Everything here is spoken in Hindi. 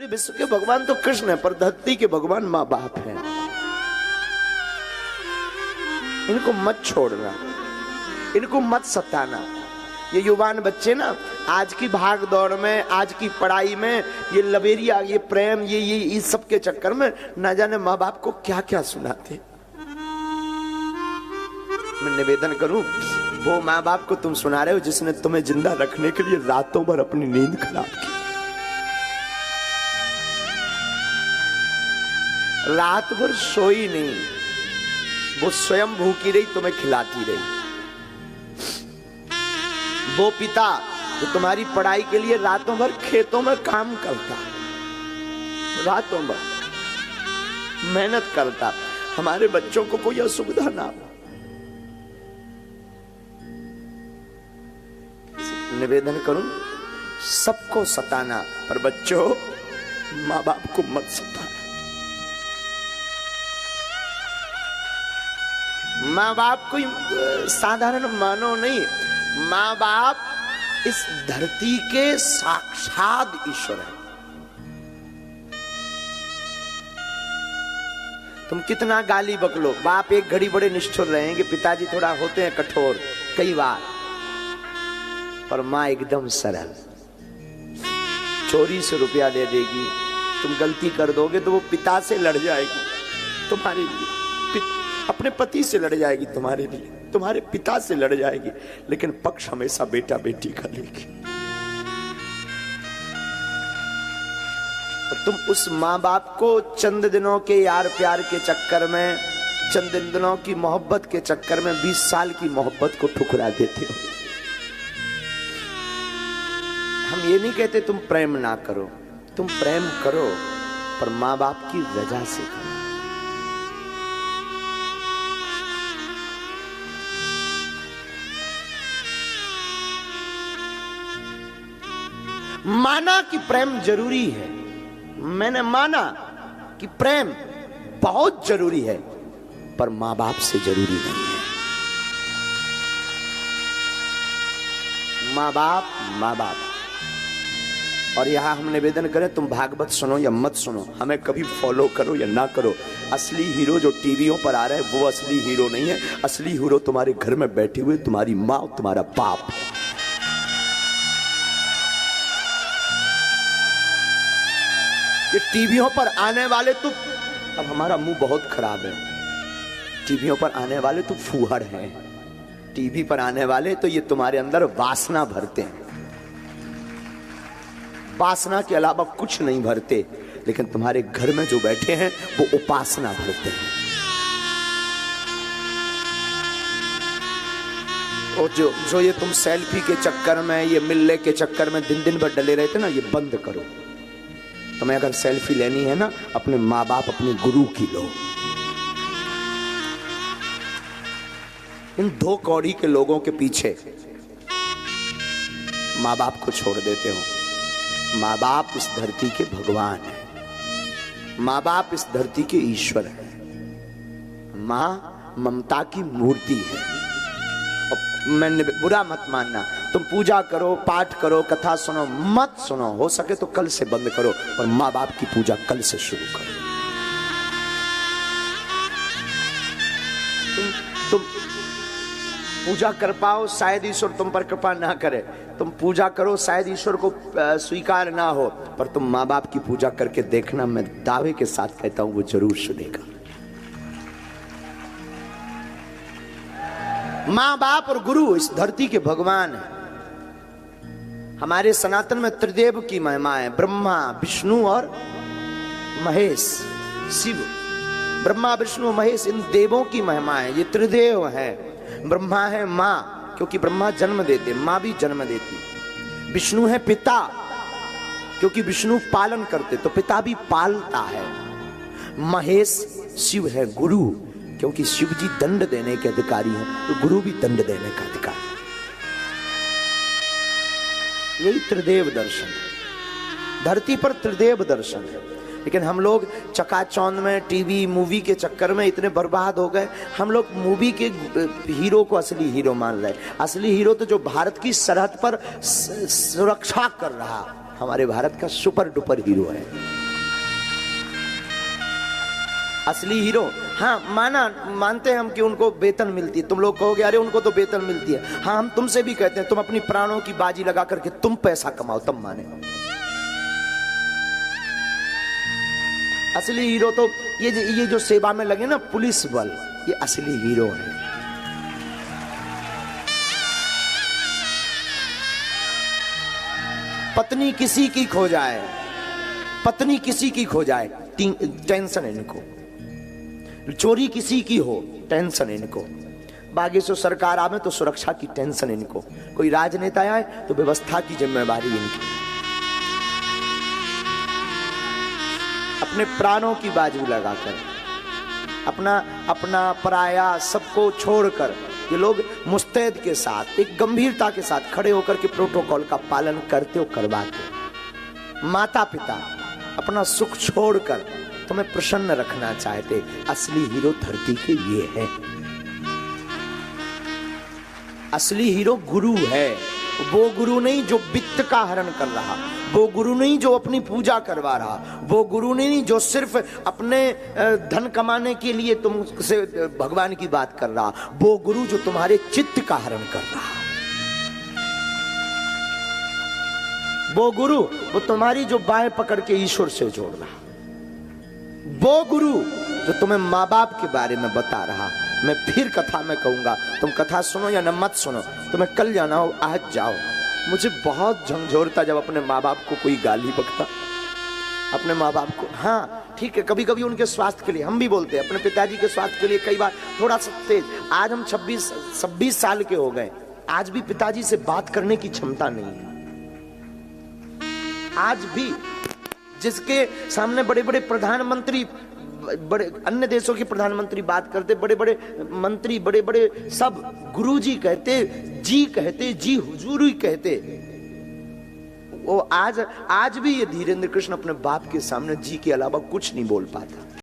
पूरे विश्व के भगवान तो कृष्ण है, पर धरती के भगवान माँ बाप हैं। इनको मत छोड़ना, इनको मत सताना। ये युवान बच्चे ना आज की भाग दौड़ में, आज की पढ़ाई में, ये लवेरिया, ये प्रेम, ये इस सब के चक्कर में ना जाने माँ बाप को क्या क्या सुनाते। मैं निवेदन करूं, वो माँ बाप को तुम सुना रहे हो जिसने तुम्हें जिंदा रखने के लिए रातों भर अपनी नींद खराब की, रात भर सोई नहीं, वो स्वयं भूखी रही, तुम्हें खिलाती रही। वो पिता जो तुम्हारी पढ़ाई के लिए रातों भर खेतों में काम करता, रातों भर मेहनत करता, हमारे बच्चों को कोई असुविधा ना हो। निवेदन करूं, सबको सताना, पर बच्चों माँ बाप को मत सताना। माँ बाप कोई साधारण मानव नहीं, माँ बाप इस धरती के साक्षात ईश्वर है। तुम कितना गाली बकलो, बाप एक घड़ी बड़े निष्ठुर रहेंगे, पिताजी थोड़ा होते हैं कठोर कई बार, पर माँ एकदम सरल। चोरी से रुपया दे देगी, तुम गलती कर दोगे तो वो पिता से लड़ जाएगी तुम्हारे लिए, अपने पति से लड़ जाएगी तुम्हारे लिए, तुम्हारे पिता से लड़ जाएगी, लेकिन पक्ष हमेशा बेटा बेटी का लेगी। तुम उस माँ बाप को चंद दिनों के यार प्यार के चक्कर में, चंद दिनों की मोहब्बत के चक्कर में 20 साल की मोहब्बत को ठुकरा देते हो। हम ये नहीं कहते तुम प्रेम ना करो, तुम प्रेम करो, पर माँ बाप की रजा से करो। माना कि प्रेम जरूरी है, मैंने माना कि प्रेम बहुत जरूरी है, पर माँ बाप से जरूरी नहीं है। माँ बाप माँ बाप। और यहां हम निवेदन करें, तुम भागवत सुनो या मत सुनो, हमें कभी फॉलो करो या ना करो, असली हीरो जो टीवियों पर आ रहे हैं वो असली हीरो नहीं है। असली हीरो तुम्हारे घर में बैठे हुए तुम्हारी माँ और तुम्हारा बाप है। ये टीवियों पर आने वाले तो, अब हमारा मुंह बहुत खराब है, टीवियों पर आने वाले तो फूहड़ हैं, टीवी पर आने वाले तो ये तुम्हारे अंदर वासना भरते हैं, वासना के अलावा कुछ नहीं भरते, लेकिन तुम्हारे घर में जो बैठे हैं वो उपासना भरते हैं। और जो ये तुम सेल्फी के चक्कर में, ये मिलने के चक्कर में दिन दिन भर डले रहते ना, ये बंद करो। तुम्हें अगर सेल्फी लेनी है ना, अपने माँ बाप, अपने गुरु की लो। इन दो कौड़ी के लोगों के पीछे माँ बाप को छोड़ देते हो। माँ बाप इस धरती के भगवान है, माँ बाप इस धरती के ईश्वर है, माँ ममता की मूर्ति है। मैंने बुरा मत मानना, तुम पूजा करो, पाठ करो, कथा सुनो, मत सुनो, हो सके तो कल से बंद करो, पर माँ बाप की पूजा कल से शुरू करो। तुम पूजा कर पाओ, शायद ईश्वर तुम पर कृपा ना करे, तुम पूजा करो, शायद ईश्वर को स्वीकार ना हो, पर तुम माँ बाप की पूजा करके देखना, मैं दावे के साथ कहता हूं वो जरूर सुनेगा। माँ बाप और गुरु इस धरती के भगवान है। हमारे सनातन में त्रिदेव की महिमा है, ब्रह्मा विष्णु और महेश, शिव। ब्रह्मा विष्णु महेश, इन देवों की महिमा है, ये त्रिदेव है। ब्रह्मा है माँ, क्योंकि ब्रह्मा जन्म देते, माँ भी जन्म देती। विष्णु है पिता, क्योंकि विष्णु पालन करते, तो पिता भी पालता है। महेश शिव है गुरु, क्योंकि शिव जी दंड देने के अधिकारी हैं, तो गुरु भी दंड देने का अधिकारी। यही त्रिदेव दर्शन है, धरती पर त्रिदेव दर्शन है। लेकिन हम लोग चकाचौंध में, टीवी मूवी के चक्कर में इतने बर्बाद हो गए, हम लोग मूवी के हीरो को असली हीरो मान रहे। असली हीरो तो जो भारत की सरहद पर सुरक्षा कर रहा, हमारे भारत का सुपर डुपर हीरो है। असली हीरो, हाँ मानते हैं हम कि उनको वेतन मिलती है। तुम लोग कहोगे अरे उनको तो वेतन मिलती है, हाँ हम तुमसे भी कहते हैं तुम अपनी प्राणों की बाजी लगा करके तुम पैसा कमाओ तब माने। असली हीरो तो ये जो सेवा में लगे ना पुलिस बल, ये असली हीरो है। पत्नी किसी की खो जाए, पत्नी किसी की खो जाए, टेंशन इनको। चोरी किसी की हो, टेंशन इनको। बागेश्वर सरकार आवे तो सुरक्षा की टेंशन इनको। कोई राजनेता आए तो व्यवस्था की जिम्मेवारी इनकी। अपने प्राणों की बाजू लगाकर, अपना पराया सबको छोड़कर ये लोग मुस्तैद के साथ, एक गंभीरता के साथ खड़े होकर के प्रोटोकॉल का पालन करते हो, करवाते। माता पिता अपना सुख छोड़कर तुम्हें प्रसन्न रखना चाहते। असली हीरो धरती के ये है। असली हीरो गुरु है। वो गुरु नहीं जो वित्त का हरण कर रहा, वो गुरु नहीं जो अपनी पूजा करवा रहा, वो गुरु नहीं जो सिर्फ अपने धन कमाने के लिए तुमसे भगवान की बात कर रहा, वो गुरु जो तुम्हारे चित्त का हरण कर रहा। वो गुरु वो तुम्हारी जो बाहें पकड़ के ईश्वर से जोड़ रहा। वो गुरु जो तुम्हें माँ बाप के बारे में बता रहा। मैं फिर कथा में कहूंगा, तुम कथा सुनो या न मत सुनो, तुम्हें कल जाना हो आज जाओ। मुझे बहुत झंझोरता जब अपने माँ बाप को कोई गाली बकता, अपने माँ बाप को। हाँ ठीक है, कभी कभी उनके स्वास्थ्य के लिए हम भी बोलते हैं, अपने पिताजी के स्वास्थ्य के लिए कई बार थोड़ा सा तेज। आज हम 26 साल के हो गए, आज भी पिताजी से बात करने की क्षमता नहीं है। आज भी जिसके सामने बड़े बड़े प्रधानमंत्री, बड़े अन्य देशों के प्रधानमंत्री बात करते, बड़े बड़े मंत्री, बड़े बड़े सब गुरुजी कहते, जी कहते, जी हुजूर ही कहते, वो आज भी ये धीरेन्द्र कृष्ण अपने बाप के सामने जी के अलावा कुछ नहीं बोल पाता।